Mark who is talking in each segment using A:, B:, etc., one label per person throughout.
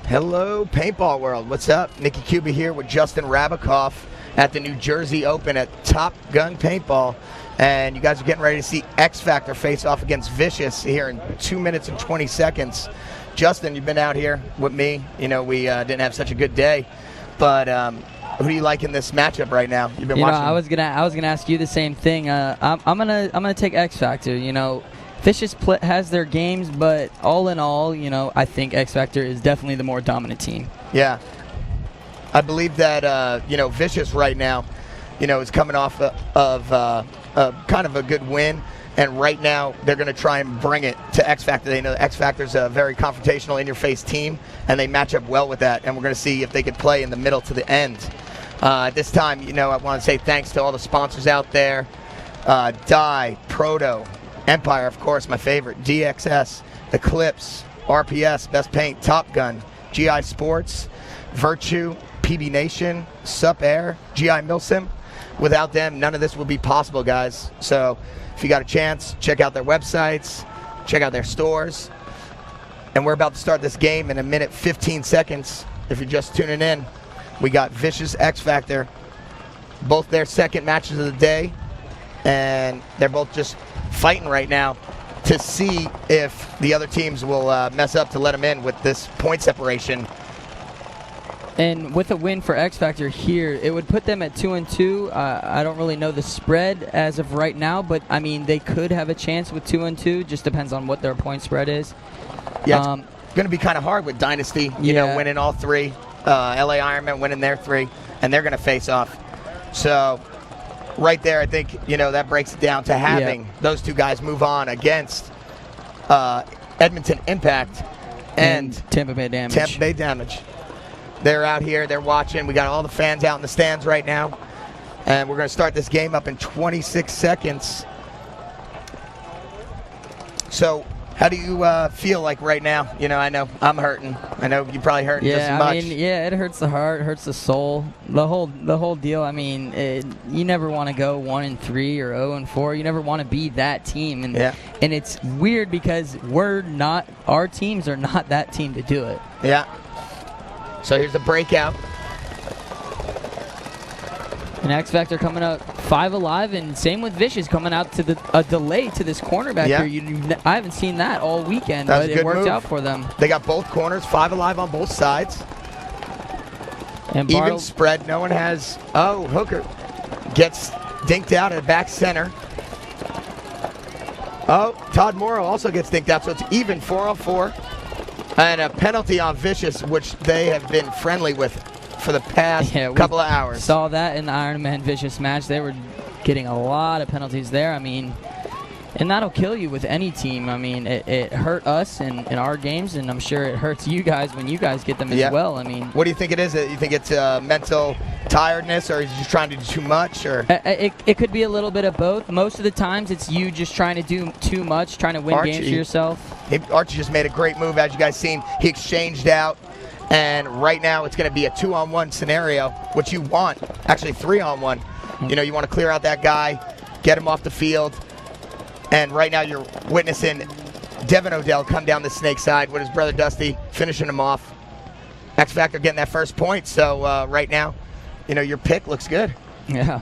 A: Hello, Paintball World. What's up? Nikki Cuba here with Justin Rabikoff at the New Jersey Open at Top Gun Paintball. And you guys are getting ready to see X Factor face off against Vicious here in 2 minutes and 20 seconds. Justin, you've been out here with me. You know, we didn't have such a good day. But who do you like in this matchup right now? You've been watching.
B: I was gonna ask you the same thing. I'm gonna take X Factor. You know, Vicious has their games, but all in all, you know, I think X Factor is definitely the more dominant team.
A: Yeah, I believe that you know, Vicious right now, you know, is coming off of kind of a good win, and right now they're going to try and bring it to X Factor. They know X Factor's a very confrontational, in-your-face team, and they match up well with that. And we're going to see if they could play in the middle to the end. At this time, you know, I want to say thanks to all the sponsors out there: Dye, Proto, Empire, of course, my favorite, DXS, Eclipse, RPS, Best Paint, Top Gun, GI Sports, Virtue, PB Nation, Sup Air, GI Milsim. Without them, none of this would be possible, guys. So if you got a chance, check out their websites, check out their stores. And we're about to start this game in a minute 15 seconds. If you're just tuning in, we got Vicious X Factor, both their second matches of the day, and they're both just fighting right now to see if the other teams will mess up to let them in with this point separation.
B: And with a win for X Factor here, it would put them at 2-2. I don't really know the spread as of right now, but I mean, they could have a chance with 2-2. Just depends on what their point spread is.
A: Yeah, it's going to be kind of hard with Dynasty, you know, winning all three. LA Ironman winning their three, and they're going to face off. So right there, I think, you know, that breaks it down to having those two guys move on against Edmonton Impact and
B: Tampa Bay Damage.
A: Tampa Bay Damage. They're out here, they're watching. We got all the fans out in the stands right now. And we're going to start this game up in 26 seconds. So how do you feel like right now? You know, I know I'm hurting. I know you probably hurting just as much.
B: I mean, yeah, it hurts the heart, hurts the soul. The whole deal. I mean, you never want to go 1-3 or 0-4. You never want to be that team. And and it's weird because our teams are not that team to do it.
A: Yeah. So here's the breakout.
B: And X Factor coming out 5 alive, and same with Vicious coming out to a delay to this corner back here. I haven't seen that all weekend, but it worked out for them.
A: They got both corners, 5 alive on both sides.
B: And
A: even spread. No one has. Oh, Hooker gets dinked out at back center. Oh, Todd Morrow also gets dinked out, so it's even 4-on-4. And a penalty on Vicious, which they have been friendly with for the past couple of hours.
B: Saw that in the Ironman Vicious match. They were getting a lot of penalties there. I mean, and that'll kill you with any team. I mean, it hurt us in our games, and I'm sure it hurts you guys when you guys get them as well. I mean,
A: what do you think it is? You think it's mental tiredness, or is he just trying to do too much? Or
B: it could be a little bit of both. Most of the times, it's you just trying to do too much, trying to win games for yourself.
A: Archie just made a great move, as you guys seen. He exchanged out, and right now it's going to be a 2-on-1 scenario, which you want. Actually, 3-on-1. You know, you want to clear out that guy, get him off the field. And right now you're witnessing Devin Odell come down the snake side with his brother Dusty, finishing him off. X Factor getting that first point. So right now, you know, your pick looks good.
B: Yeah.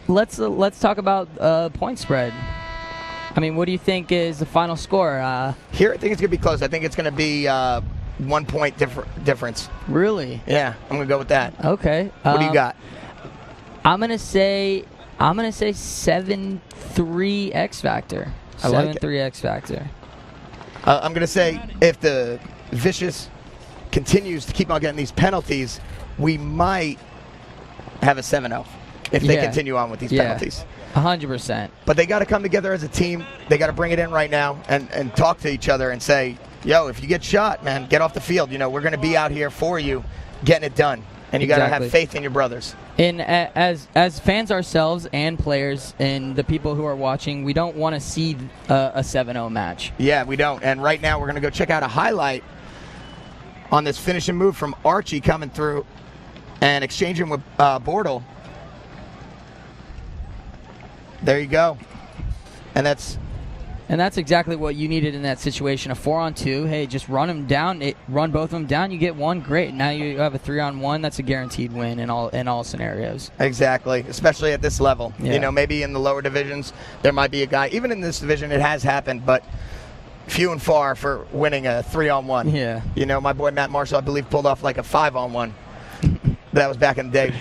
B: Let's talk about point spread. I mean, what do you think is the final score?
A: Here, I think it's going to be close. I think it's going to be 1 point difference.
B: Really?
A: Yeah, I'm going to go with that.
B: Okay.
A: What do you got?
B: I'm gonna say 7-3 X Factor. 7-3 X Factor.
A: I'm gonna say if the Vicious continues to keep on getting these penalties, we might have a 7-0 if they continue on with these penalties.
B: 100%.
A: But they got to come together as a team. They got to bring it in right now and talk to each other and say, yo, if you get shot, man, get off the field. You know, we're going to be out here for you, getting it done. And you got to have faith in your brothers.
B: And as fans ourselves and players and the people who are watching, we don't want to see a 7-0 match. Yeah,
A: we don't. And right now we're going to go check out a highlight on this finishing move from Archie coming through and exchanging with Bortle. There you go. And
B: And that's exactly what you needed in that situation. A 4-on-2. Hey, just run them down. Run both of them down. You get one. Great. Now you have a 3-on-1. That's a guaranteed win in all scenarios.
A: Exactly, especially at this level.
B: Yeah.
A: You know, maybe in the lower divisions there might be a guy. Even in this division, it has happened, but few and far for winning a 3-on-1.
B: Yeah.
A: You know, my boy Matt Marshall, I believe, pulled off like a 5-on-1. That was back in the day,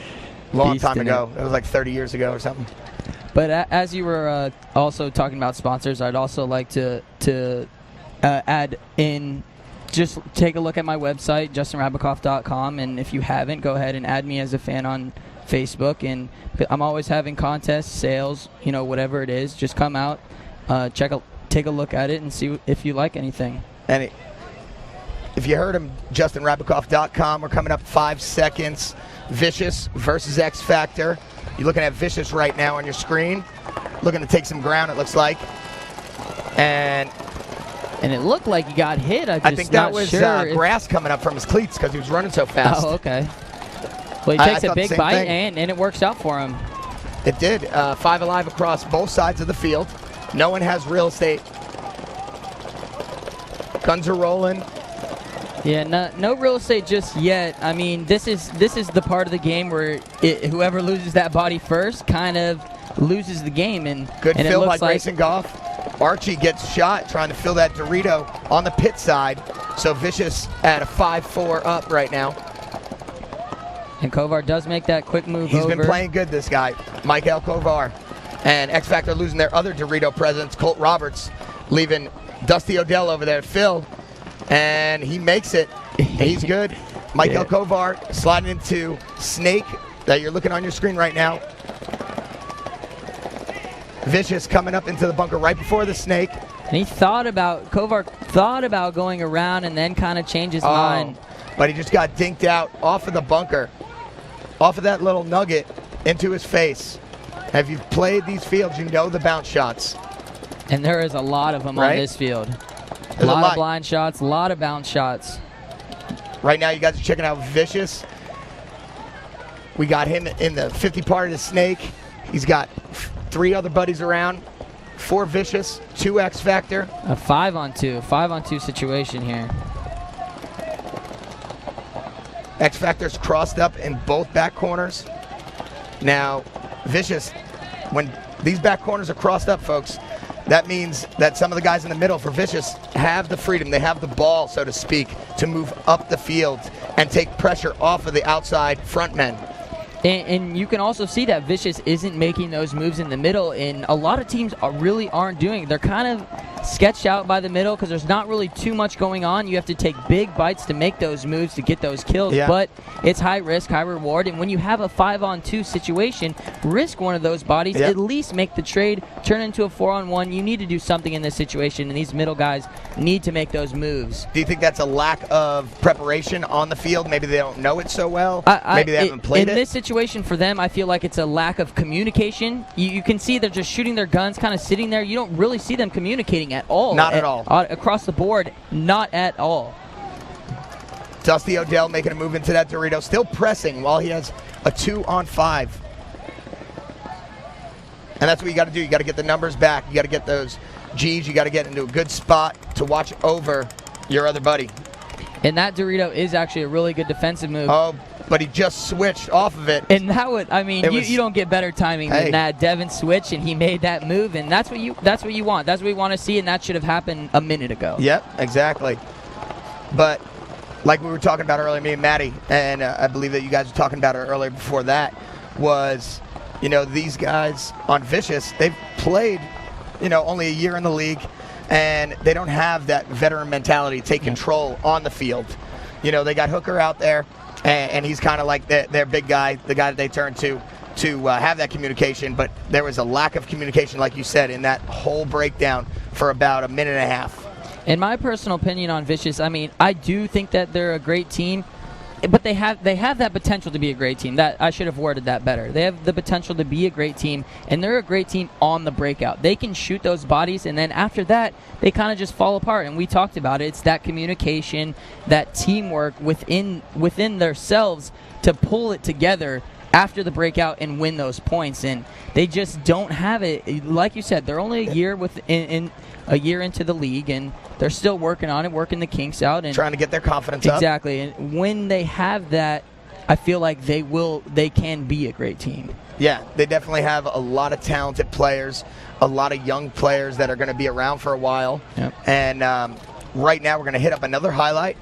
A: long time ago. It was like 30 years ago or something.
B: But as you were also talking about sponsors, I'd also like to add in, just take a look at my website, justinrabakoff.com, and if you haven't, go ahead and add me as a fan on Facebook. And I'm always having contests, sales, you know, whatever it is. Just come out, take a look at it, and see if you like anything.
A: And if you heard him, justinrabakoff.com. We're coming up 5 seconds. Vicious versus X Factor. You're looking at Vicious right now on your screen. Looking to take some ground, it looks like. And
B: it looked like he got hit. I
A: think that was grass coming up from his cleats because he was running so fast.
B: Oh, okay. Well, he takes a big bite, and it works out for him.
A: It did. 5 alive across both sides of the field. No one has real estate. Guns are rolling.
B: Yeah, no real estate just yet. I mean, this is the part of the game where whoever loses that body first kind of loses the game. And
A: good
B: and
A: fill
B: it
A: by
B: looks like
A: Grayson Goff. Archie gets shot trying to fill that Dorito on the pit side. So Vicious at a 5-4 up right now.
B: And Kovar does make that quick move
A: He's
B: over.
A: been playing good, this guy, Michael Kovar. And X Factor losing their other Dorito presence, Colt Roberts, leaving Dusty Odell over there to fill. And he makes it. He's good. Michael Kovar sliding into Snake that you're looking on your screen right now. Vicious coming up into the bunker right before the Snake.
B: And Kovar thought about going around and then kind of changed his mind.
A: But he just got dinked out off of the bunker, off of that little nugget into his face. If you've played these fields, you know the bounce shots.
B: And there is a lot of them on this field.
A: There's
B: a lot of blind shots, a lot of bounce shots.
A: Right now, you guys are checking out Vicious. We got him in the 50 part of the Snake. He's got 3 other buddies around. 4 Vicious, 2 X Factor.
B: A 5-on-2 situation here.
A: X Factor's crossed up in both back corners. Now, Vicious, when these back corners are crossed up, folks, that means that some of the guys in the middle for Vicious have the freedom, they have the ball, so to speak, to move up the field and take pressure off of the outside front men.
B: And you can also see that Vicious isn't making those moves in the middle, and a lot of teams really aren't doing it. They're kind of sketched out by the middle because there's not really too much going on. You have to take big bites to make those moves to get those kills, but it's high risk, high reward, and when you have a 5-on-2 situation, risk one of those bodies, at least make the trade, turn into a 4-on-1. You need to do something in this situation, and these middle guys need to make those moves.
A: Do you think that's a lack of preparation on the field? Maybe they don't know it so well? Maybe they haven't played it?
B: In this situation for them, I feel like it's a lack of communication. You can see they're just shooting their guns, kind of sitting there. You don't really see them communicating at all.
A: Not at all.
B: Across the board, not at all.
A: Dusty Odell making a move into that Dorito, still pressing while he has a 2-on-5. And that's what you got to do. You got to get the numbers back. You got to get those G's. You got to get into a good spot to watch over your other buddy.
B: And that Dorito is actually a really good defensive move.
A: Oh, but he just switched off of it.
B: And that would, I mean, you don't get better timing than that. Devin switched, and he made that move, and that's what you want. That's what we want to see, and that should have happened a minute ago.
A: Yep, exactly. But like we were talking about earlier, me and Maddie, and I believe that you guys were talking about it earlier before that, was, you know, these guys on Vicious, they've played, you know, only a year in the league, and they don't have that veteran mentality to take control on the field. You know, they got Hooker out there, and he's kind of like their big guy, the guy that they turn to have that communication, but there was a lack of communication, like you said, in that whole breakdown for about a minute and a half.
B: In my personal opinion on Vicious, I mean, I do think that they're a great team, but they have that potential to be a great team. That I should have worded that better. They have the potential to be a great team, and they're a great team on the breakout. They can shoot those bodies, and then after that, they kind of just fall apart. And we talked about it. It's that communication, that teamwork within themselves to pull it together after the breakout and win those points, and they just don't have it. Like you said, they're only a year a year into the league, and they're still working on it, working the kinks out, and
A: trying to get their confidence up.
B: Exactly, and when they have that, I feel like they can be a great team.
A: Yeah, they definitely have a lot of talented players, a lot of young players that are going to be around for a while.
B: Yep.
A: And right now we're going to hit up another highlight.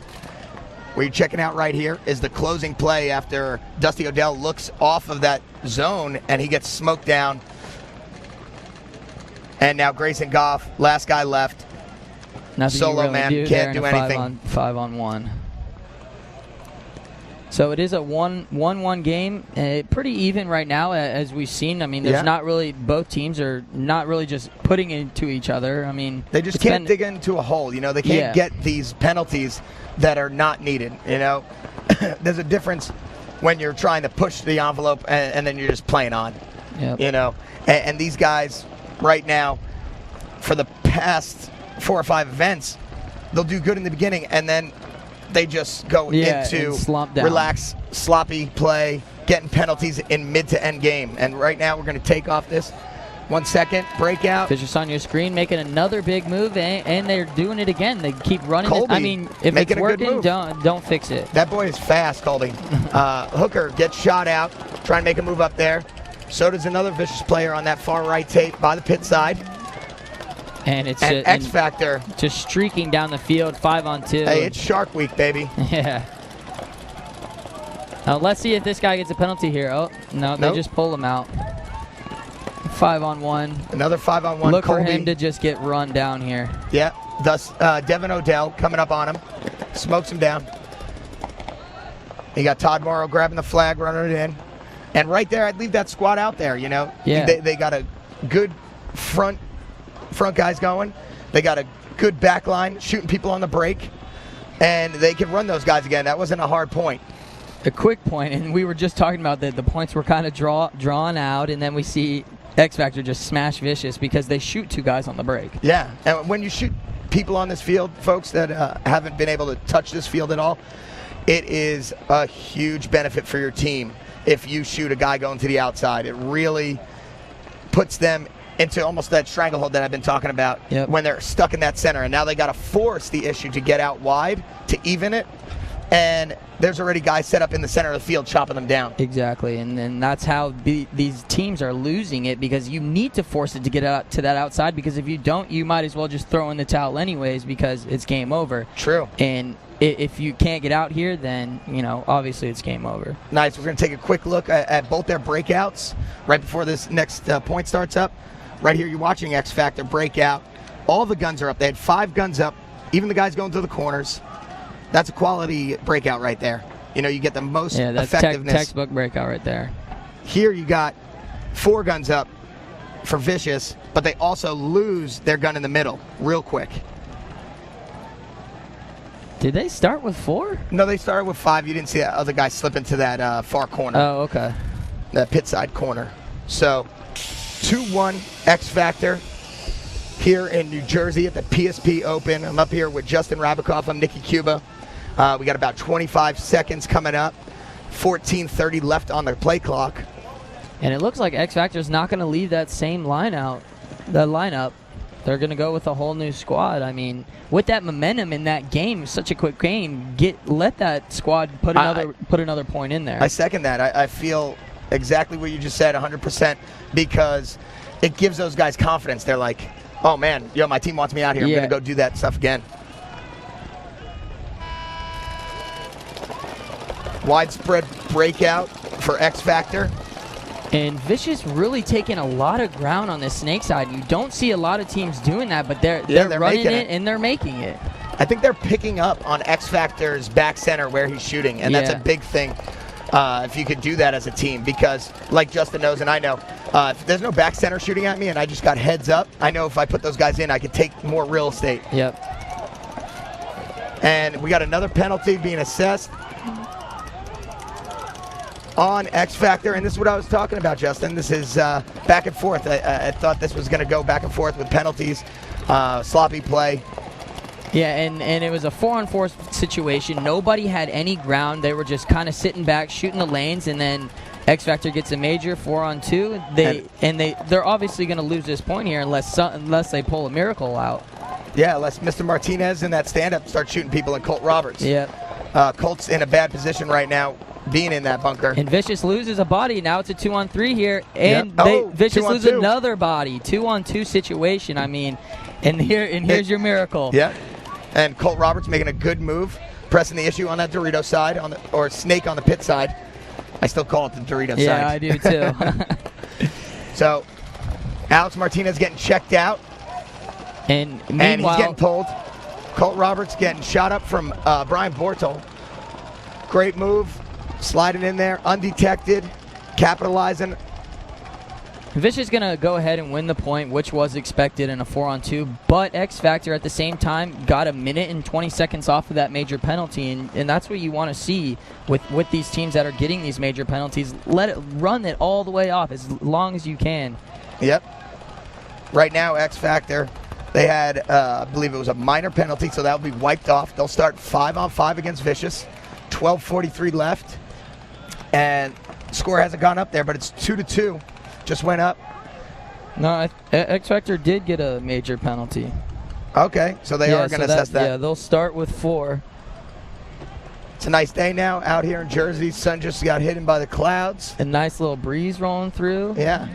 A: What you're checking out right here is the closing play after Dusty Odell looks off of that zone and he gets smoked down. And now Grayson Goff, last guy left.
B: Nothing
A: Solo
B: really
A: man, can't do anything.
B: 5-on-1. So it is a 1-1 game. Pretty even right now, as we've seen. I mean, there's not really, both teams are not really just putting into each other. I mean,
A: they just can't dig into a hole. You know, they can't get these penalties that are not needed. You know, there's a difference when you're trying to push the envelope and then you're just playing on.
B: Yep.
A: You know, and these guys right now, for the past 4 or 5 events, they'll do good in the beginning and then they just go into relaxed, sloppy play, getting penalties in mid to end game. And right now we're going to take off this 1 second breakout.
B: Vicious on your screen, making another big move, and they're doing it again. They keep running.
A: Colby,
B: I mean, if it's working, don't fix it.
A: That boy is fast, Colby. Hooker gets shot out, trying to make a move up there. So does another Vicious player on that far right tape by the pit side.
B: And it's
A: X Factor
B: just streaking down the field, 5-on-2.
A: Hey, it's Shark Week, baby.
B: Yeah. Now let's see if this guy gets a penalty here. Oh no, they just pull him out. 5-on-1.
A: Another 5-on-1.
B: Look
A: Colby.
B: for him to just get run down here.
A: Yeah. Thus, Devin Odell coming up on him, smokes him down. You got Todd Morrow grabbing the flag, running it in, and right there, I'd leave that squad out there. You know, they got a good front guys going. They got a good back line, shooting people on the break, and they can run those guys again. That wasn't a hard point.
B: A quick point, and we were just talking about that the points were kind of drawn out, and then we see X Factor just smash Vicious because they shoot 2 guys on the break.
A: Yeah, and when you shoot people on this field, folks that haven't been able to touch this field at all, it is a huge benefit for your team if you shoot a guy going to the outside. It really puts them into almost that stranglehold that I've been talking about when they're stuck in that center. And now they got to force the issue to get out wide to even it. And there's already guys set up in the center of the field chopping them down.
B: Exactly, and then that's how these teams are losing it, because you need to force it to get out to that outside, because if you don't, you might as well just throw in the towel anyways because it's game over.
A: True.
B: And if you can't get out here, then, you know, obviously it's game over.
A: Nice. We're going to take a quick look at both their breakouts right before this next point starts up. Right here, you're watching X Factor breakout. All the guns are up. They had 5 guns up, even the guys going to the corners. That's a quality breakout right there. You know, you get the most effectiveness.
B: Textbook breakout right there.
A: Here you got 4 guns up for Vicious, but they also lose their gun in the middle real quick.
B: Did they start with 4?
A: No, they started with 5. You didn't see that other guy slip into that far corner.
B: Oh, okay.
A: That pit side corner. So 2-1 X Factor here in New Jersey at the PSP Open. I'm up here with Justin Rabikoff. I'm Nikki Cuba. We got about 25 seconds coming up. 14:30 left on the play clock.
B: And it looks like X Factor's not going to leave that same lineup. They're going to go with a whole new squad. I mean, with that momentum in that game, such a quick game, let that squad put another point in there.
A: I second that. I feel exactly what you just said, 100%, because it gives those guys confidence. They're like, oh man, my team wants me out here. I'm going to go do that stuff again. Widespread breakout for X Factor.
B: And Vicious really taking a lot of ground on the snake side. You don't see a lot of teams doing that, but they're running it and they're making it.
A: I think they're picking up on X Factor's back center where he's shooting, and that's a big thing. If you could do that as a team, because like Justin knows and I know, if there's no back center shooting at me and I just got heads up, I know if I put those guys in, I could take more real estate.
B: Yep.
A: And we got another penalty being assessed on X Factor, and this is what I was talking about, Justin. This is back and forth. I thought this was going to go back and forth with penalties, sloppy play.
B: Yeah, and it was a 4-on-4 situation. Nobody had any ground. They were just kind of sitting back, shooting the lanes, and then X Factor gets a major 4-on-2. They're obviously going to lose this point here unless they pull a miracle out.
A: Yeah, unless Mr. Martinez in that stand-up starts shooting people and Colt Roberts.
B: Yeah.
A: Colt's in a bad position right now, being in that bunker.
B: And Vicious loses a body. Now it's a 2-on-3 here. And Vicious loses another body. 2-on-2 situation. I mean, here's your miracle.
A: Yeah. And Colt Roberts making a good move, pressing the issue on that Dorito side, or Snake on the pit side. I still call it the Dorito side.
B: Yeah, I do too.
A: So, Alex Martinez getting checked out.
B: And meanwhile,
A: he's getting pulled. Colt Roberts getting shot up from Brian Bortle. Great move. Sliding in there, undetected, capitalizing.
B: Vicious going to go ahead and win the point, which was expected in a 4-on-2. But X Factor at the same time got a minute and 20 seconds off of that major penalty. And that's what you want to see with these teams that are getting these major penalties. Run it all the way off as long as you can. Yep.
A: Right now, X Factor, they had, I believe it was a minor penalty, so that will be wiped off. They'll start 5-on-5 against Vicious. 12:43 left. And score hasn't gone up there, but it's 2-2. Just went up.
B: No, X Factor did get a major penalty.
A: Okay, so they are going to assess that.
B: Yeah, they'll start with 4.
A: It's a nice day now out here in Jersey. Sun just got hidden by the clouds.
B: A nice little breeze rolling through.
A: Yeah.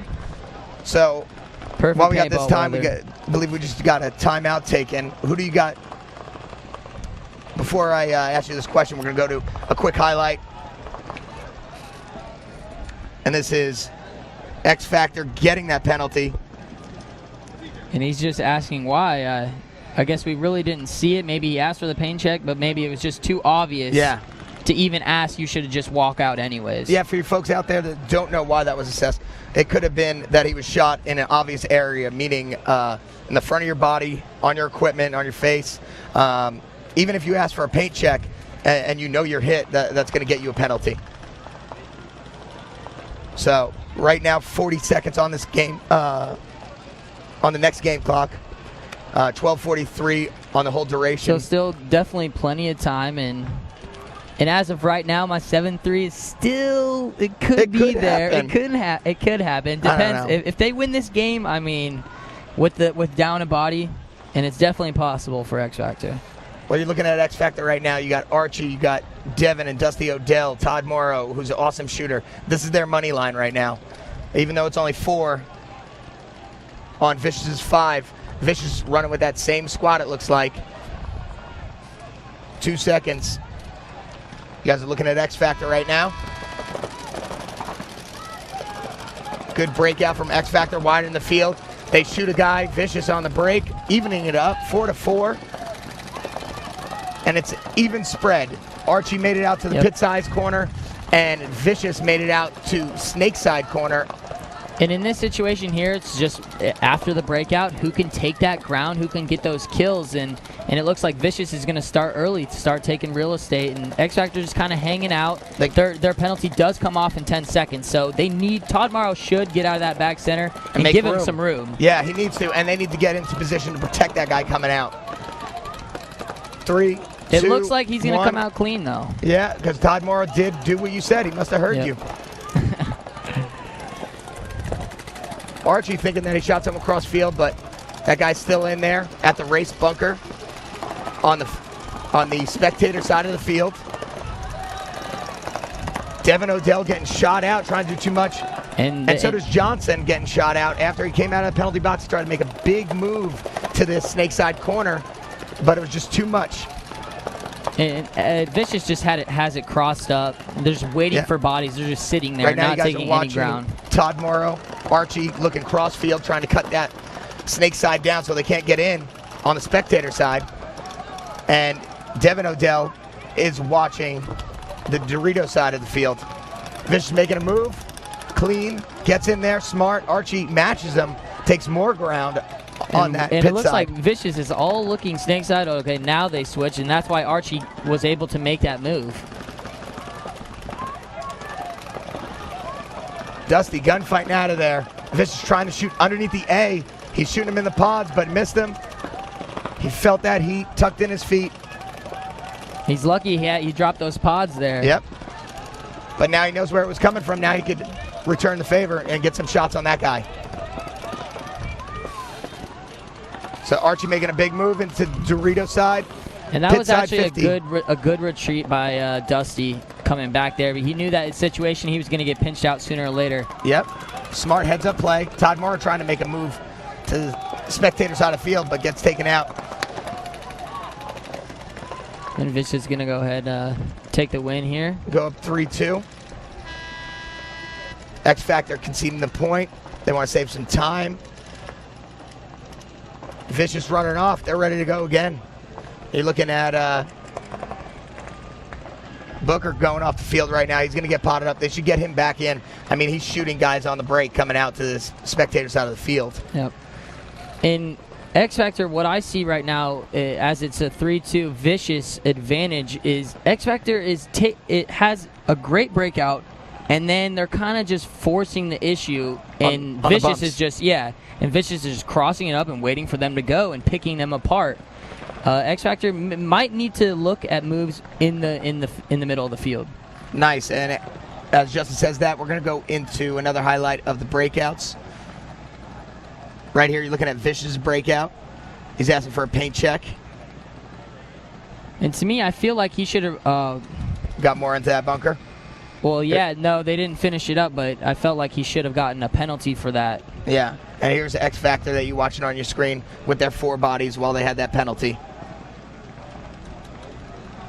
A: So
B: perfect.
A: While we got this time, I believe we just got a timeout taken. Who do you got? Before I ask you this question, we're going to go to a quick highlight. And this is X Factor getting that penalty.
B: And he's just asking why. I guess we really didn't see it. Maybe he asked for the pain check, but maybe it was just too obvious to even ask. You should have just walk out anyways.
A: Yeah, for you folks out there that don't know why that was assessed, it could have been that he was shot in an obvious area, meaning in the front of your body, on your equipment, on your face. Even if you ask for a paint check and you know you're hit, that's going to get you a penalty. So right now, 40 seconds on this game, on the next game clock. 12:43 on the whole duration.
B: So still definitely plenty of time, and as of right now, my 7-3 is still it could be there.
A: Happen.
B: It could happen. Depends if they win this game. I mean, with down a body, and it's definitely possible for X Factor.
A: Well, you're looking at X Factor right now. You got Archie, you got Devin and Dusty Odell, Todd Morrow, who's an awesome shooter. This is their money line right now. Even though it's only 4 on Vicious's 5. Vicious running with that same squad, it looks like. 2 seconds. You guys are looking at X Factor right now. Good breakout from X Factor, wide in the field. They shoot a guy, Vicious on the break, evening it up, 4-4. And it's even spread. Archie made it out to the pit size corner, and Vicious made it out to Snake side corner.
B: And in this situation here, it's just after the breakout, who can take that ground, who can get those kills, and it looks like Vicious is going to start early to start taking real estate, and X Factor is kind of hanging out. Their penalty does come off in 10 seconds, so they need Todd Morrow should get out of that back center and give him some room.
A: Yeah, he needs to, and they need to get into position to protect that guy coming out. 3, 2,
B: It looks like he's going to come out clean, though.
A: Yeah, because Todd Morrow did do what you said. He must have heard you. Archie thinking that he shot someone across field, but that guy's still in there at the race bunker on the spectator side of the field. Devin Odell getting shot out, trying to do too much. And so does Johnson getting shot out. After he came out of the penalty box, he tried to make a big move to the snake side corner, but it was just too much.
B: And Vicious just has it crossed up. They're just waiting for bodies. They're just sitting there,
A: right now,
B: not taking any ground.
A: Todd Morrow, Archie looking cross field, trying to cut that snake side down so they can't get in on the spectator side. And Devin Odell is watching the Dorito side of the field. Vicious making a move, clean, gets in there, smart. Archie matches him, takes more ground on that pit side.
B: And it looks like Vicious is all looking snake side. Okay, now they switch, and that's why Archie was able to make that move.
A: Dusty gunfighting out of there. Vicious trying to shoot underneath the A. He's shooting him in the pods, but missed him. He felt that heat, tucked in his feet.
B: He's lucky he dropped those pods there.
A: Yep. But now he knows where it was coming from. Now he could return the favor and get some shots on that guy. So Archie making a big move into Dorito side.
B: And that
A: Pit
B: was
A: side
B: actually
A: 50.
B: a good retreat by Dusty coming back there. But he knew that situation he was going to get pinched out sooner or later.
A: Yep. Smart heads-up play. Todd Morrow trying to make a move to the spectator side of the field, but gets taken out.
B: And Vicious is going to go ahead take the win here.
A: Go up 3-2. X Factor conceding the point. They want to save some time. Vicious running off. They're ready to go again. You're looking at Booker going off the field right now. He's going to get potted up. They should get him back in. I mean, he's shooting guys on the break coming out to this spectator side of the field.
B: Yep. In X Factor, what I see right now, as it's a 3-2 Vicious advantage, is X Factor it has a great breakout, and then they're kind of just forcing the issue, and
A: on
B: Vicious is just and Vicious is just crossing it up and waiting for them to go and picking them apart. X Factor might need to look at moves in the middle of the field.
A: Nice, and as Justin says that, we're going to go into another highlight of the breakouts. Right here, you're looking at Vicious' breakout. He's asking for a paint check.
B: And to me, I feel like he should have
A: got more into that bunker.
B: Well, yeah, no, they didn't finish it up, but I felt like he should have gotten a penalty for that.
A: Yeah, and here's the X Factor that you're watching on your screen with their 4 bodies while they had that penalty.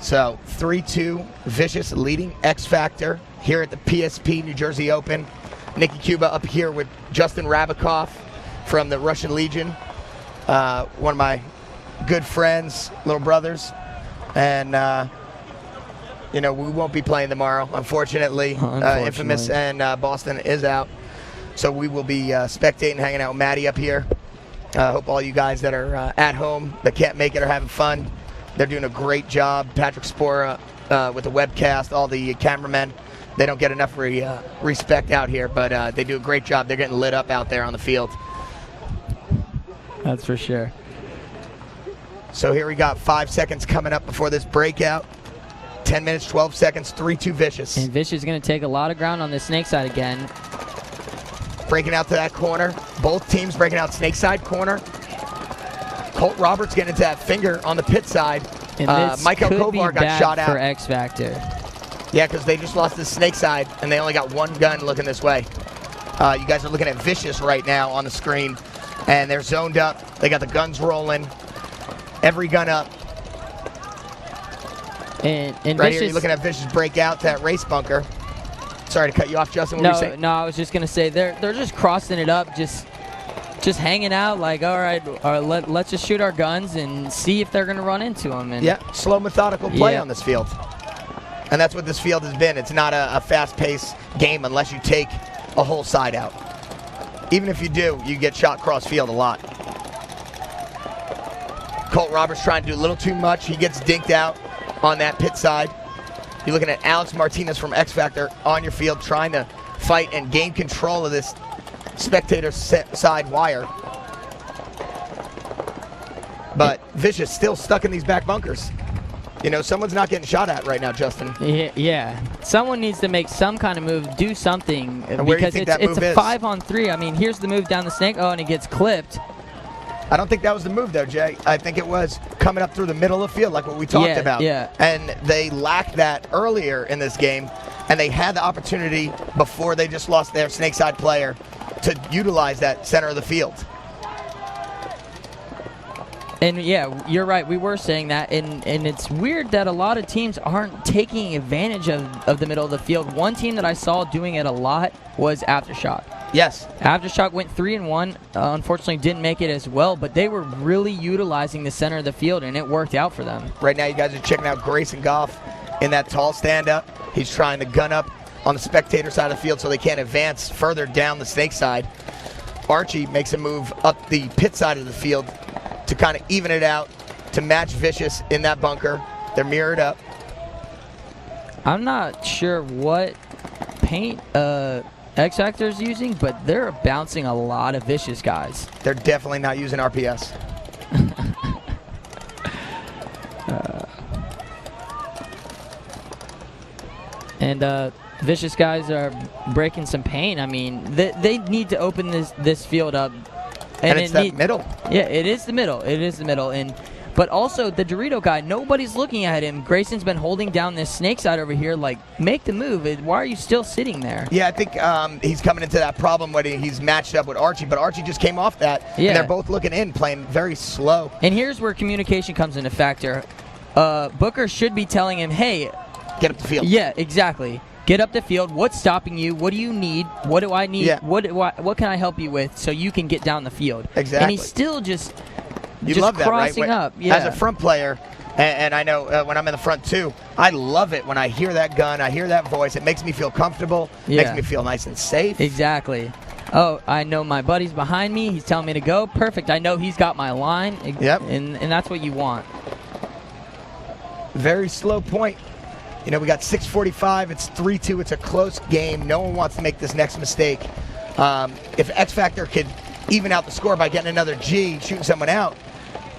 A: So 3-2, Vicious leading X Factor here at the PSP New Jersey Open. Nikki Cuba up here with Justin Rabikoff from the Russian Legion, one of my good friends, little brothers, and you know, we won't be playing tomorrow, unfortunately. Infamous and Boston is out, so we will be spectating, hanging out with Maddie up here. Hope all you guys that are at home that can't make it are having fun. They're doing a great job. Patrick Spora with the webcast, all the cameramen. They don't get enough respect out here, but they do a great job. They're getting lit up out there on the field.
B: That's for sure.
A: So here we got 5 seconds coming up before this breakout. 10 minutes, 12 seconds, 3-2 Vicious.
B: And Vicious is going to take a lot of ground on the snake side again.
A: Breaking out to that corner. Both teams breaking out snake side corner. Colt Roberts getting into that finger on the pit side.
B: And
A: Michael Kovar got shot out.
B: For X Factor.
A: Yeah, because they just lost the snake side, and they only got one gun looking this way. You guys are looking at Vicious right now on the screen, and they're zoned up. They got the guns rolling. Every gun up.
B: And
A: right
B: Vicious,
A: here, you're looking at Vicious break out to that race bunker. Sorry to cut you off, Justin. What were you saying?
B: No, I was just gonna say they're just crossing it up, just hanging out. Like, all right, let's just shoot our guns and see if they're gonna run into them. And
A: yeah, slow, methodical play on this field, and that's what this field has been. It's not a fast-paced game unless you take a whole side out. Even if you do, you get shot cross field a lot. Colt Roberts trying to do a little too much. He gets dinked out on that pit side. You're looking at Alex Martinez from X Factor on your field trying to fight and gain control of this spectator side wire. But Vicious still stuck in these back bunkers. You know, someone's not getting shot at right now, Justin.
B: Yeah. Someone needs to make some kind of move, do something.
A: And where do you think that move
B: it's a
A: is?
B: 5-on-3. I mean, here's the move down the snake. Oh, and it gets clipped.
A: I don't think that was the move, though, Jay. I think it was coming up through the middle of the field, like what we talked about.
B: Yeah.
A: And they lacked that earlier in this game, and they had the opportunity before they just lost their snake side player to utilize that center of the field.
B: And yeah, you're right. We were saying that, and it's weird that a lot of teams aren't taking advantage of the middle of the field. One team that I saw doing it a lot was Aftershock.
A: Yes.
B: Aftershock went 3-1. Unfortunately, didn't make it as well, but they were really utilizing the center of the field, and it worked out for them.
A: Right now, you guys are checking out Grayson Goff in that tall stand-up. He's trying to gun up on the spectator side of the field so they can't advance further down the snake side. Archie makes a move up the pit side of the field to kind of even it out, to match Vicious in that bunker. They're mirrored up.
B: I'm not sure what paint X Factor is using, but they're bouncing a lot of Vicious guys.
A: They're definitely not using RPS.
B: Vicious guys are breaking some pain. I mean, they need to open this field up.
A: And it's that middle.
B: Yeah, it is the middle. It is the middle. But also, the Dorito guy, nobody's looking at him. Grayson's been holding down this snake side over here. Like, make the move. Why are you still sitting there?
A: Yeah, I think he's coming into that problem when he's matched up with Archie. But Archie just came off that,
B: yeah.
A: And they're both looking in, playing very slow.
B: And here's where communication comes into factor. Booker should be telling him, hey.
A: Get up the field.
B: Yeah, exactly. Get up the field. What's stopping you? What do you need? What do I need?
A: Yeah.
B: What can I help you with so you can get down the field?
A: Exactly.
B: And he's still just
A: love that, right?
B: crossing up. Yeah.
A: As a front player, and I know when I'm in the front too, I love it when I hear that gun, I hear that voice. It makes me feel comfortable.
B: Yeah.
A: Makes me feel nice and safe.
B: Exactly. Oh, I know my buddy's behind me. He's telling me to go. Perfect. I know he's got my line.
A: Yep.
B: And that's what you want.
A: Very slow point. You know, we got 6:45. It's 3-2. It's a close game. No one wants to make this next mistake. If X Factor could even out the score by getting another G, shooting someone out,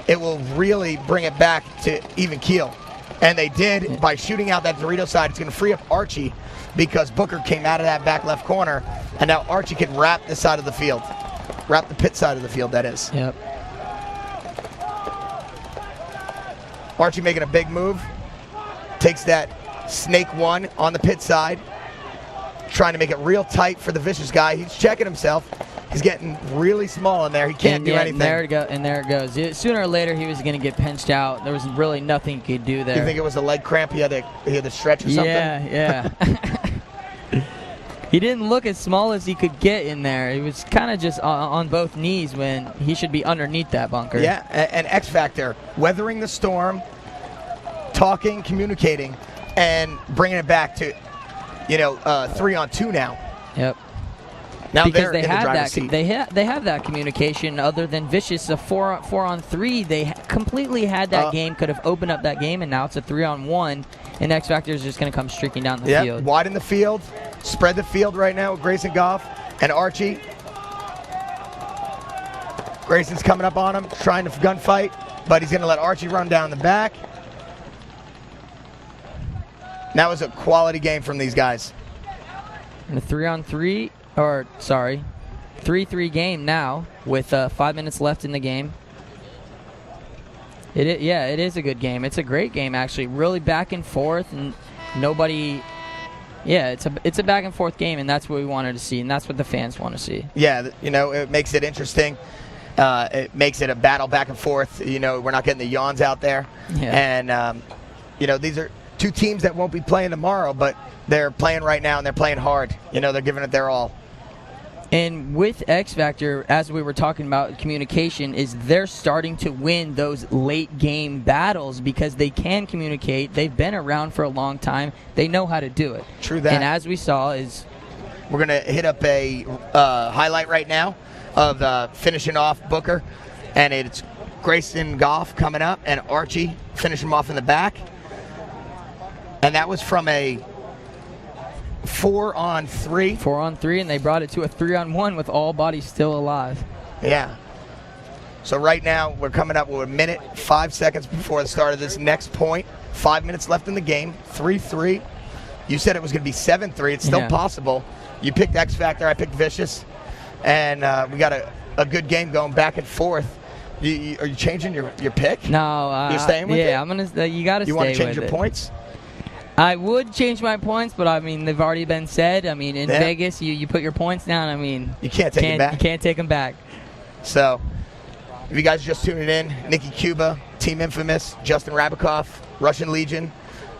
A: it will really bring it back to even keel. And they did by shooting out that Dorito side. It's going to free up Archie because Booker came out of that back left corner, and now Archie can wrap this side of the field. Wrap the pit side of the field, that is.
B: Yep.
A: Archie making a big move. Takes that snake one on the pit side. Trying to make it real tight for the Vicious guy. He's checking himself. He's getting really small in there. He can't do anything.
B: There it goes. Sooner or later, he was going to get pinched out. There was really nothing he could do there.
A: You think it was a leg cramp? He had to stretch or something?
B: Yeah. He didn't look as small as he could get in there. He was kind of just on both knees when he should be underneath that bunker.
A: Yeah, and X Factor, weathering the storm, talking, communicating, and bringing it back to, 3-on-2 now.
B: Yep.
A: Now
B: because they
A: in
B: have
A: the
B: that
A: seat.
B: they have that communication. Other than Vicious, a 4-on-3, they completely had that game. Could have opened up that game, and now it's a 3-on-1, and X Factor is just going to come streaking down the field.
A: Widen the field, spread the field right now with Grayson Goff and Archie. Grayson's coming up on him, trying to gunfight, but he's going to let Archie run down the back. That was a quality game from these guys.
B: And a 3-on-3. 3-3 game now with 5 minutes left in the game. It is a good game. It's a great game, actually. Really back and forth, and nobody. Yeah, it's a back and forth game, and that's what we wanted to see, and that's what the fans want to see. Yeah,
A: it makes it interesting. It makes it a battle back and forth. We're not getting the yawns out there.
B: Yeah.
A: And these are two teams that won't be playing tomorrow, but they're playing right now, and they're playing hard. They're giving it their all.
B: And with X Factor, as we were talking about communication, is they're starting to win those late game battles because they can communicate. They've been around for a long time. They know how to do it.
A: True that.
B: And as we saw
A: we're going to hit up a highlight right now of finishing off Booker. And it's Grayson Goff coming up and Archie finishing him off in the back. And that was from a 4-on-3.
B: 4-on-3, and they brought it to a 3-on-1 with all bodies still alive.
A: Yeah. So right now we're coming up with 1 minute, 5 seconds before the start of this next point. 5 minutes left in the game. 3-3. You said it was going to be 7-3. It's still possible. You picked X Factor. I picked Vicious. And we got a good game going back and forth. Are you changing your pick?
B: No.
A: You're staying with it?
B: Yeah, I'm going to. You got to stay with it.
A: You want to change your points?
B: I would change my points, but they've already been said. In Vegas, you put your points down.
A: You can't take them back.
B: You can't take them back.
A: So, if you guys are just tuning in, Nikki Cuba, Team Infamous, Justin Rabikoff, Russian Legion.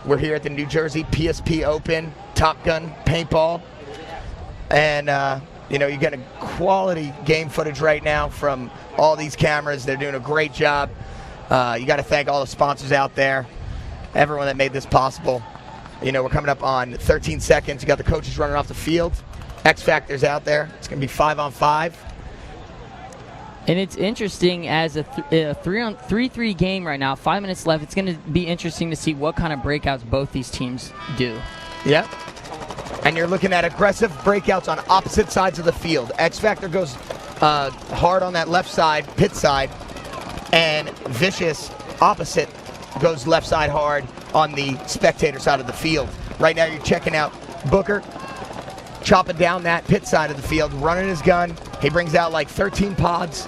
A: We're here at the New Jersey PSP Open, Top Gun Paintball. And, you're getting quality game footage right now from all these cameras. They're doing a great job. You got to thank all the sponsors out there, everyone that made this possible. We're coming up on 13 seconds. You got the coaches running off the field. X Factor's out there. It's going to be 5-on-5.
B: And it's interesting as a 3-3 game right now. 5 minutes left. It's going to be interesting to see what kind of breakouts both these teams do.
A: Yep. And you're looking at aggressive breakouts on opposite sides of the field. X Factor goes hard on that left side, pit side, and Vicious opposite goes left side hard on the spectator side of the field. Right now you're checking out Booker chopping down that pit side of the field, running his gun. He brings out like 13 pods.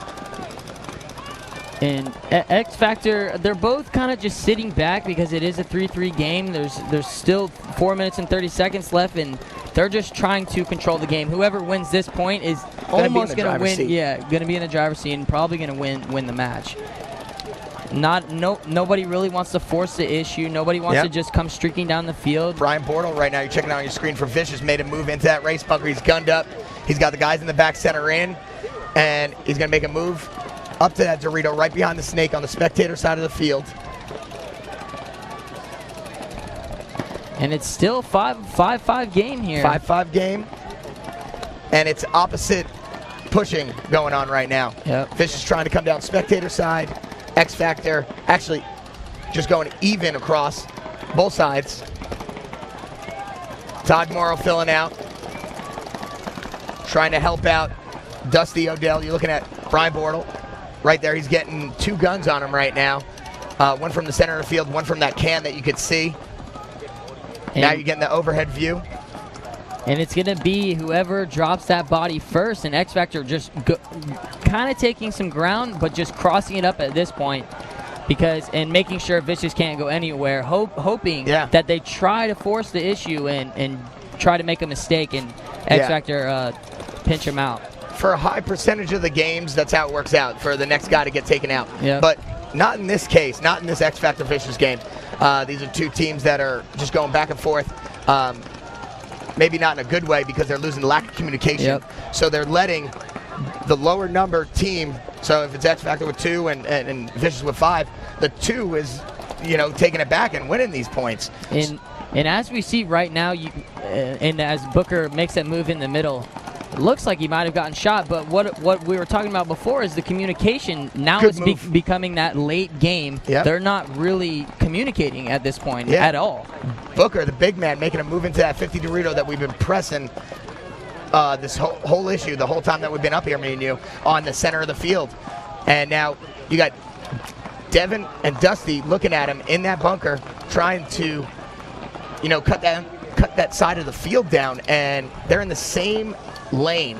B: And X Factor, they're both kind of just sitting back because it is a 3-3 game. There's still 4 minutes and 30 seconds left, and they're just trying to control the game. Whoever wins this point is almost going to win.
A: Seat.
B: Yeah, going to be in the driver's seat and probably going to win the match. Nobody really wants to force the issue. Nobody wants to just come streaking down the field.
A: Brian Bortle right now, you're checking out on your screen for Vicious, made a move into that race bunker. He's gunned up. He's got the guys in the back center in, and he's going to make a move up to that Dorito right behind the snake on the spectator side of the field.
B: And it's still 5-5 game here.
A: 5-5 game. And it's opposite pushing going on right now.
B: Yep.
A: Fish is trying to come down spectator side. X Factor actually just going even across both sides. Todd Morrow filling out. Trying to help out Dusty Odell. You're looking at Brian Bortle. Right there, he's getting 2 guns on him right now. One from the center of the field, one from that can that you could see. And now you're getting the overhead view.
B: And it's going to be whoever drops that body first, and X Factor just kind of taking some ground, but just crossing it up at this point. And making sure Vicious can't go anywhere, hoping that they try to force the issue and try to make a mistake, and X Factor pinch him out.
A: For a high percentage of the games, that's how it works out, for the next guy to get taken out.
B: Yep.
A: But not in this case, not in this X Factor Vicious game. These are 2 teams that are just going back and forth. Maybe not in a good way because they're losing lack of communication.
B: Yep.
A: So they're letting the lower number team, so if it's X Factor with 2 and Vicious with 5, the 2 is, taking it back and winning these points.
B: And as we see right now, and as Booker makes that move in the middle, it looks like he might have gotten shot, but what we were talking about before is the communication. Now it's becoming that late game.
A: Yep.
B: They're not really communicating at this point at all.
A: Booker, the big man, making a move into that 50 Dorito that we've been pressing this whole issue the whole time that we've been up here, me and you, on the center of the field. And now you got Devin and Dusty looking at him in that bunker, trying to, cut that side of the field down, and they're in the same lane.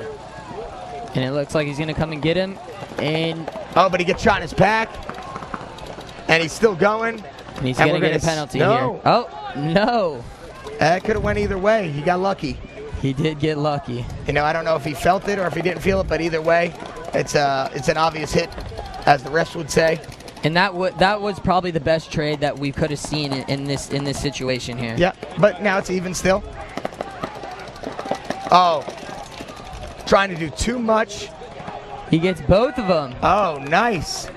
B: And it looks like he's going to come and get him.
A: But he gets shot in his back, and he's still going.
B: And he's going to get a penalty here. Oh, no.
A: That could have went either way. He got lucky.
B: He did get lucky.
A: I don't know if he felt it or if he didn't feel it, but either way, it's an obvious hit, as the refs would say.
B: And that was probably the best trade that we could have seen in this situation here.
A: Yeah, but now it's even still. Oh, trying to do too much.
B: He gets both of them.
A: Oh, nice.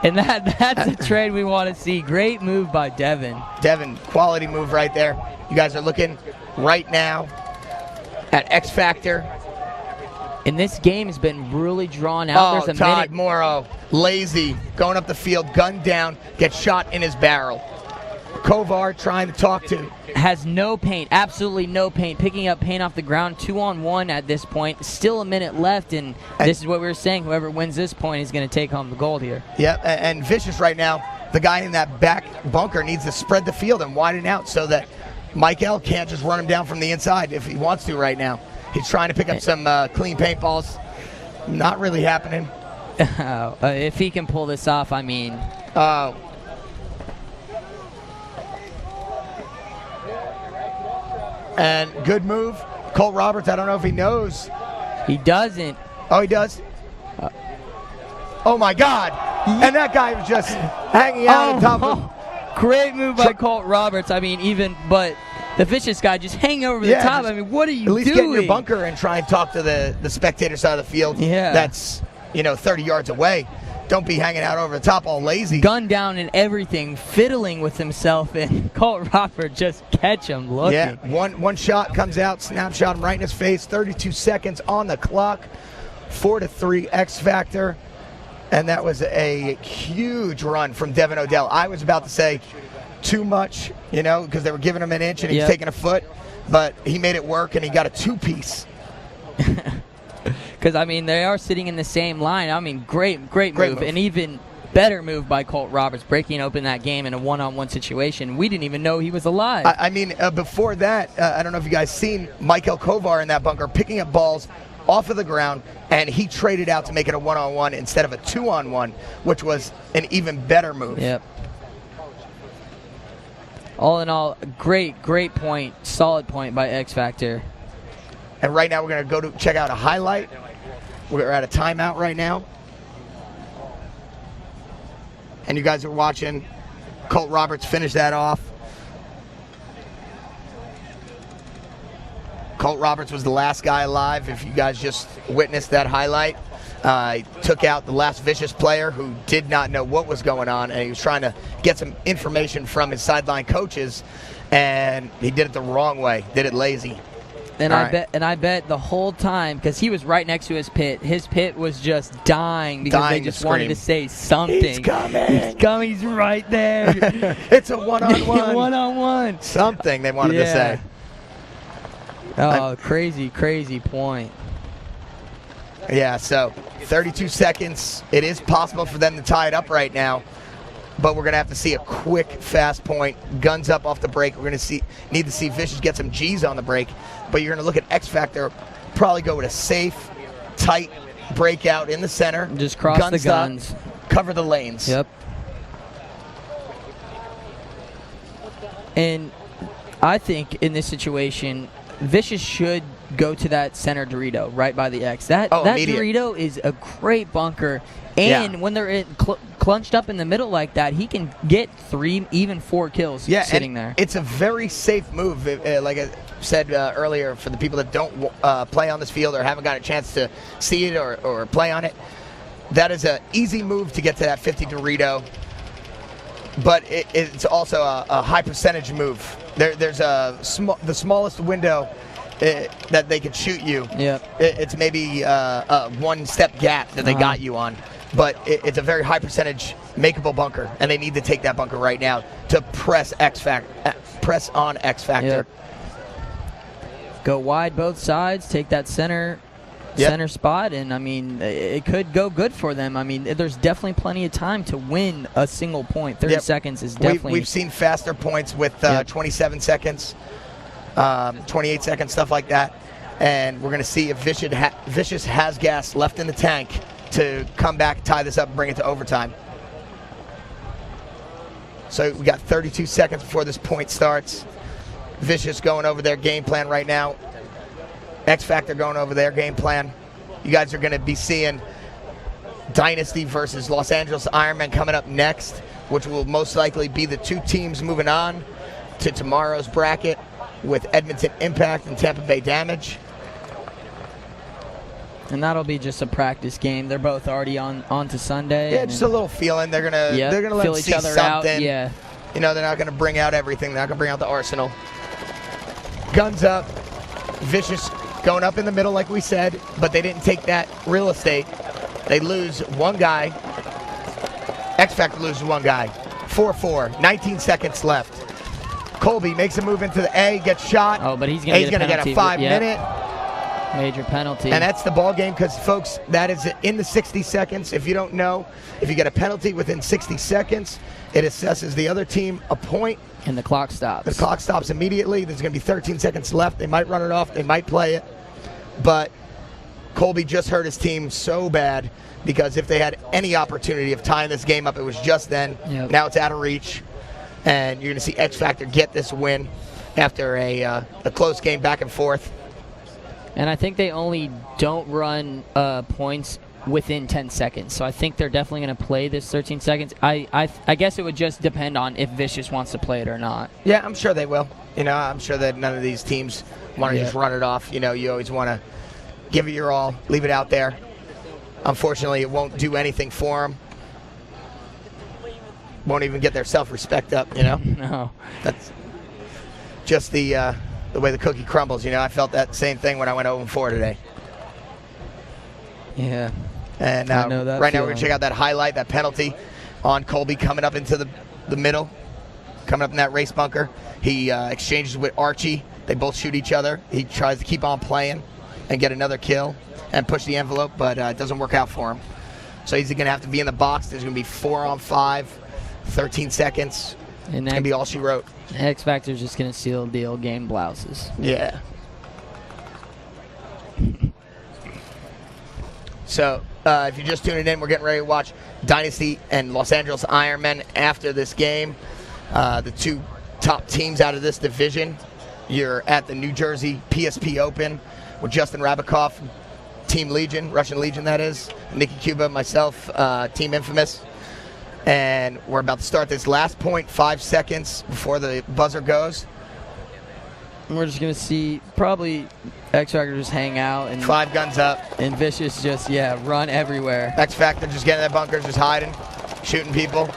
B: And that's a trade we want to see. Great move by Devin.
A: Devin, quality move right there. You guys are looking right now at X Factor.
B: And this game has been really drawn out.
A: Oh, Todd Morrow, lazy, going up the field, gunned down, gets shot in his barrel. Kovar trying to talk to.
B: Has no paint, absolutely no paint. Picking up paint off the ground, 2-on-1 at this point. Still a minute left, and this is what we were saying. Whoever wins this point is going to take home the gold here.
A: Yep, and Vicious right now, the guy in that back bunker needs to spread the field and widen out so that Mike L can't just run him down from the inside if he wants to right now. He's trying to pick up some clean paintballs. Not really happening.
B: If he can pull this off, I mean.
A: And good move. Colt Roberts, I don't know if he knows.
B: He doesn't.
A: Oh, he does? Oh, my God. And that guy was just hanging out on top of.
B: Great move by Colt Roberts. I mean, but the Vicious guy just hanging over the top. I mean, what are you doing?
A: At least get in your bunker and try and talk to the spectator side of the field.
B: Yeah.
A: That's, 30 yards away. Don't be hanging out over the top all lazy.
B: Gun down and everything, fiddling with himself, and Colt Roberts just catch him looking.
A: Yeah, one shot comes out, snapshot him right in his face. 32 seconds on the clock. 4-3 X Factor. And that was a huge run from Devin Odell. I was about to say too much, because they were giving him an inch and he was taking a foot. But he made it work, and he got a 2-piece.
B: Because, I mean, they are sitting in the same line. I mean, great move. And even better move by Colt Roberts, breaking open that game in a one-on-one situation. We didn't even know he was alive.
A: I mean, before that, I don't know if you guys seen Michael Kovar in that bunker picking up balls off of the ground, and he traded out to make it a one-on-one instead of a two-on-one, which was an even better move.
B: Yep. All in all, great point, solid point by X Factor.
A: And right now we're going to go to check out a highlight. We're at a timeout right now. And you guys are watching Colt Roberts finish that off. Colt Roberts was the last guy alive. If you guys just witnessed that highlight, he took out the last Vicious player who did not know what was going on, and he was trying to get some information from his sideline coaches, and he did it the wrong way, did it lazy.
B: And I bet the whole time, because he was right next to his pit was just dying because they just wanted to say something.
A: He's coming.
B: He's coming. He's right there.
A: It's a one-on-one.
B: One-on-one.
A: Something they wanted to say.
B: Oh, crazy point.
A: Yeah, so 32 seconds. It is possible for them to tie it up right now, but we're going to have to see a quick, fast point. Guns up off the break. We're going to need to see Vicious get some G's on the break, but you're going to look at X Factor, probably go with a safe, tight breakout in the center.
B: Just cross the guns.
A: Cover the lanes.
B: Yep. And I think in this situation, Vicious should go to that center Dorito right by the X. That Dorito is a great bunker. And when they're clunched up in the middle like that, he can get 3, even 4 kills sitting there.
A: It's a very safe move. Like I said earlier, for the people that don't play on this field or haven't got a chance to see it or play on it, that is an easy move to get to that 50 Dorito. But it's also a high percentage move. There's the smallest window that they could shoot you.
B: Yep.
A: It's maybe a one-step gap that they got you on. But it's a very high percentage makeable bunker, and they need to take that bunker right now to press on X Factor.
B: Yep. Go wide both sides, take that center spot, and I mean, it could go good for them. I mean, there's definitely plenty of time to win a single point. 30 seconds is definitely.
A: We've seen faster points with 27 seconds, 28 seconds, stuff like that, and we're going to see if Vicious has gas left in the tank to come back, tie this up, and bring it to overtime. So we got 32 seconds before this point starts. Vicious going over their game plan right now. X Factor going over their game plan. You guys are going to be seeing Dynasty versus Los Angeles Ironmen coming up next, which will most likely be the 2 teams moving on to tomorrow's bracket with Edmonton Impact and Tampa Bay Damage.
B: And that'll be just a practice game. They're both already on to Sunday.
A: Yeah, just a little feeling. They're gonna let
B: feel
A: them
B: each
A: see
B: other
A: something.
B: out. Yeah.
A: You know, they're not gonna bring out everything. They're not gonna bring out the arsenal. Guns up. Vicious going up in the middle, like we said, but they didn't take that real estate. They lose one guy. X Factor loses one guy. 4-4. 19 seconds left. Colby makes a move into the A, gets shot.
B: Oh, but he's gonna
A: get a 5-minute.
B: Major penalty.
A: And that's the ball game because, folks, that is in the 60 seconds. If you don't know, if you get a penalty within 60 seconds, it assesses the other team a point.
B: And the clock stops.
A: The clock stops immediately. There's going to be 13 seconds left. They might run it off. They might play it. But Colby just hurt his team so bad because if they had any opportunity of tying this game up, it was just then.
B: Yep.
A: Now it's out of reach. And you're going to see X Factor get this win after a close game back and forth.
B: And I think they only don't run points within 10 seconds. So I think they're definitely going to play this 13 seconds. I guess it would just depend on if Vicious wants to play it or not.
A: Yeah, I'm sure they will. You know, I'm sure that none of these teams want to just run it off. You know, you always want to give it your all, leave it out there. Unfortunately, it won't do anything for them. Won't even get their self-respect up, you know?
B: No.
A: That's just the way the cookie crumbles, you know. I felt that same thing when I went 0-4 today.
B: Yeah.
A: And
B: I know that
A: right now we're going to check out that highlight, that penalty on Colby coming up into the middle, coming up in that race bunker. He exchanges with Archie. They both shoot each other. He tries to keep on playing and get another kill and push the envelope, but it doesn't work out for him. So he's going to have to be in the box. There's going to be 4-on-5, 13 seconds.
B: And
A: it's going to be all she wrote.
B: X Factor's just going to seal the deal, game blouses.
A: Yeah. So, if you're just tuning in, we're getting ready to watch Dynasty and Los Angeles Ironmen after this game. The two top teams out of this division. You're at the New Jersey PSP Open with Justin Rabikoff, Team Legion, Russian Legion that is, Nikki Cuba, myself, Team Infamous. And we're about to start this last point, 5 seconds before the buzzer goes.
B: And we're just going to see probably X Factor just hang out. And
A: 5 guns up.
B: And Vicious just, run everywhere.
A: X Factor just getting in that bunker, just hiding, shooting people.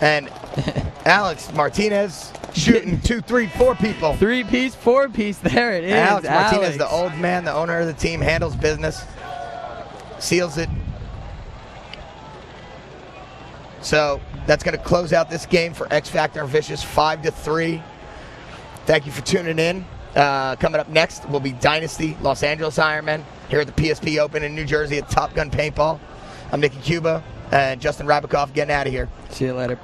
A: And Alex Martinez shooting 2, 3, 4 people.
B: 3-piece, 4-piece. There it is.
A: Alex Martinez, the old man, the owner of the team, handles business, seals it. So that's going to close out this game for X Factor and Vicious, 5-3. Thank you for tuning in. Coming up next will be Dynasty, Los Angeles Ironmen, here at the PSP Open in New Jersey at Top Gun Paintball. I'm Nikki Cuba and Justin Rabikoff getting out of here.
B: See you later.